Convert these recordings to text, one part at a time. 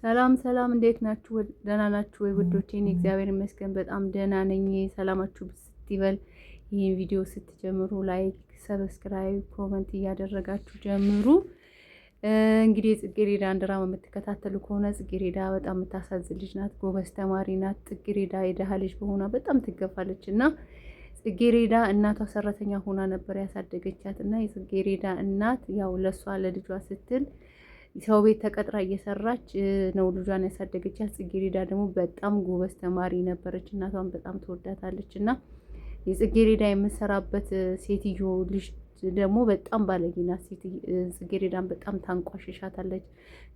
ሰላም ሰላም፣ እንዴት ናችሁ? ደህና ናችሁ ወይ ውዶቼ? እኔ እግዚአብሔር ይመስገን በጣም ደህና ነኝ። ሰላማችሁ ብስት ይበል። ይህን ቪዲዮ ስትጀምሩ ላይክ፣ ሰብስክራይብ፣ ኮመንት እያደረጋችሁ ጀምሩ። እንግዲህ የጽጌረዳን ድራማ የምትከታተሉ ከሆነ ጽጌረዳ በጣም የምታሳዝን ልጅ ናት። ጎበዝ ተማሪ ናት። ጽጌረዳ የደሃ ልጅ በሆኗ በጣም ትገፋለች እና ጽጌረዳ እናቷ ሰራተኛ ሆና ነበር ያሳደገቻት እና የጽጌረዳ እናት ያው ለሷ ለልጇ ስትል ሰው ቤት ተቀጥራ እየሰራች ነው ልጇን ያሳደገቻት። ጽጌረዳ ደግሞ በጣም ጎበዝ ተማሪ ነበረች። እናቷን በጣም ትወዳታለች እና የጽጌረዳ የምትሰራበት ሴትዮ ልጅ ደግሞ በጣም ባለጌ ናት። ጽጌረዳን በጣም ታንቋሽሻታለች፣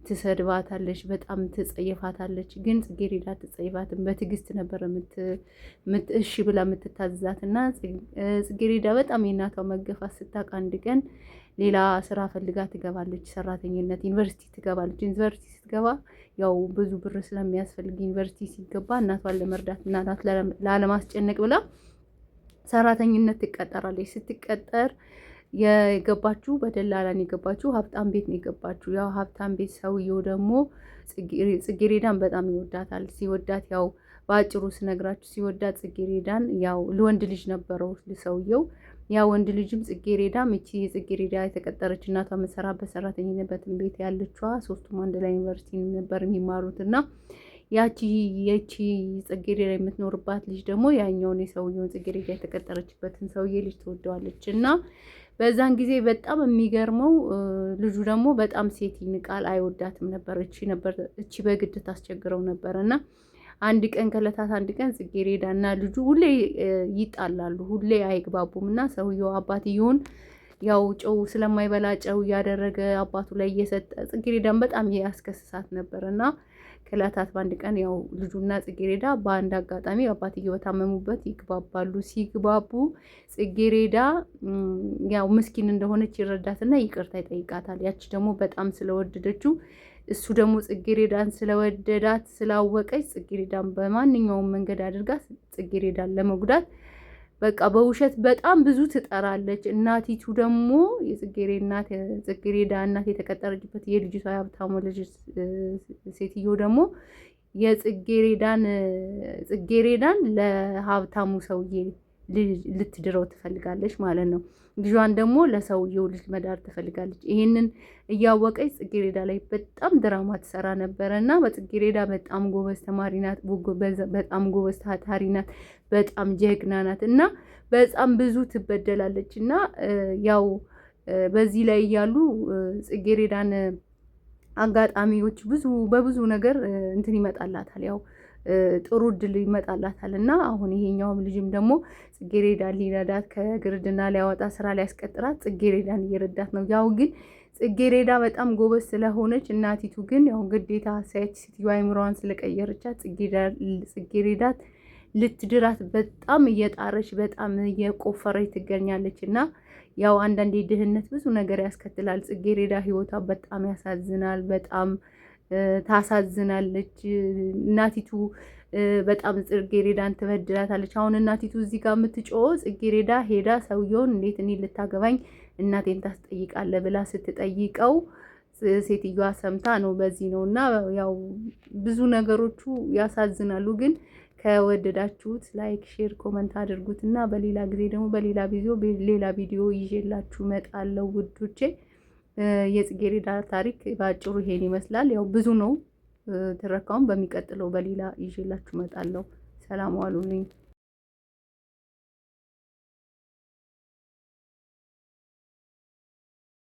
ትሰድባታለች፣ በጣም ትጸየፋታለች። ግን ጽጌረዳ ትጸየፋትን በትዕግስት ነበር እሺ ብላ የምትታዘዛት እና ጽጌረዳ በጣም የእናቷ መገፋት ስታውቅ አንድ ቀን ሌላ ስራ ፈልጋ ትገባለች። ሰራተኝነት ዩኒቨርሲቲ ትገባለች። ዩኒቨርሲቲ ስትገባ ያው ብዙ ብር ስለሚያስፈልግ ዩኒቨርሲቲ ሲገባ እናቷን ለመርዳት እናቷን ላለማስጨነቅ ብላ ሰራተኝነት ትቀጠራለች። ስትቀጠር የገባችው በደላላን የገባችው ሀብታም ቤት ነው የገባችው። ያው ሀብታም ቤት ሰውየው ደግሞ ጽጌረዳን በጣም ይወዳታል። ሲወዳት ያው በአጭሩ ስነግራችሁ ሲወዳት ጽጌረዳን ያው ለወንድ ልጅ ነበረው ሰውየው። ያ ወንድ ልጅም ጽጌረዳም እቺ ጽጌረዳ የተቀጠረች እናቷ መሰራበት ሰራተኝነትን ቤት ያለችዋ ሶስቱም አንድ ላይ ዩኒቨርሲቲ ነበር የሚማሩት እና የቺ ጽጌረዳ የምትኖርባት ልጅ ደግሞ ያኛውን የሰውየውን ጽጌረዳ የተቀጠረችበትን ሰውዬ ልጅ ትወደዋለች እና በዛን ጊዜ በጣም የሚገርመው ልጁ ደግሞ በጣም ሴት ይንቃል፣ አይወዳትም ነበር። እቺ በግድ ታስቸግረው ነበር እና አንድ ቀን ከለታት አንድ ቀን ጽጌረዳ እና ልጁ ሁሌ ይጣላሉ፣ ሁሌ አይግባቡም እና ሰውየው አባትየውን ያው ጨው ስለማይበላ ጨው እያደረገ አባቱ ላይ እየሰጠ ጽጌረዳን በጣም ያስከስሳት ነበር እና ከለታት በአንድ ቀን ያው ልጁና ጽጌረዳ በአንድ አጋጣሚ አባትየው በታመሙበት ይግባባሉ። ሲግባቡ ጽጌረዳ ያው ምስኪን እንደሆነች ይረዳትና ይቅርታ ይጠይቃታል። ያቺ ደግሞ በጣም ስለወደደችው እሱ ደግሞ ጽጌረዳን ስለወደዳት ስላወቀች ጽጌረዳን በማንኛውም መንገድ አድርጋ ጽጌረዳን ለመጉዳት በቃ በውሸት በጣም ብዙ ትጠራለች። እናቲቱ ደግሞ ጽጌረዳ እናት የተቀጠረችበት የልጅቷ የሀብታሙ ልጅ ሴትዮ ደግሞ ጽጌረዳን ለሀብታሙ ሰውዬ ልትድረው ትፈልጋለች ማለት ነው። ልጇን ደግሞ ለሰውየው ልጅ መዳር ትፈልጋለች። ይሄንን እያወቀች ጽጌረዳ ላይ በጣም ድራማ ትሰራ ነበረ እና በጽጌረዳ በጣም ጎበዝ ተማሪ ናት፣ በጣም ጎበዝ ታታሪ ናት፣ በጣም ጀግና ናት እና በጣም ብዙ ትበደላለች እና ያው በዚህ ላይ እያሉ ጽጌረዳን አጋጣሚዎች በብዙ ነገር እንትን ይመጣላታል፣ ያው ጥሩ እድል ይመጣላታል እና አሁን ይሄኛውም ልጅም ደግሞ ጽጌረዳን ሊረዳት ከግርድና ሊያወጣ ስራ ሊያስቀጥራት ጽጌረዳን እየረዳት ነው። ያው ግን ጽጌረዳ በጣም ጎበዝ ስለሆነች እናቲቱ ግን ያው ግዴታ ሴትዮ አይምሮዋን ስለቀየረቻት ጽጌረዳት ልትድራት በጣም እየጣረች በጣም እየቆፈረች ትገኛለች እና ያው አንዳንዴ ድህነት ብዙ ነገር ያስከትላል። ጽጌረዳ ህይወቷ በጣም ያሳዝናል። በጣም ታሳዝናለች። እናቲቱ በጣም ጽጌረዳን ትበድላታለች። አሁን እናቲቱ እዚህ ጋር የምትጮኸው ጽጌረዳ ሄዳ ሰውየውን እንዴት እኔ ልታገባኝ እናቴን ታስጠይቃለህ ብላ ስትጠይቀው ሴትዮዋ ሰምታ ነው። በዚህ ነው እና ያው ብዙ ነገሮቹ ያሳዝናሉ። ግን ከወደዳችሁት ላይክ፣ ሼር፣ ኮመንት አድርጉት እና በሌላ ጊዜ ደግሞ በሌላ ቪዲዮ ይዤላችሁ እመጣለሁ ውዶቼ። የጽጌረዳ ታሪክ በአጭሩ ይሄን ይመስላል። ያው ብዙ ነው ትረካውን በሚቀጥለው በሌላ ይዤላችሁ እመጣለሁ። ሰላም ዋሉልኝ።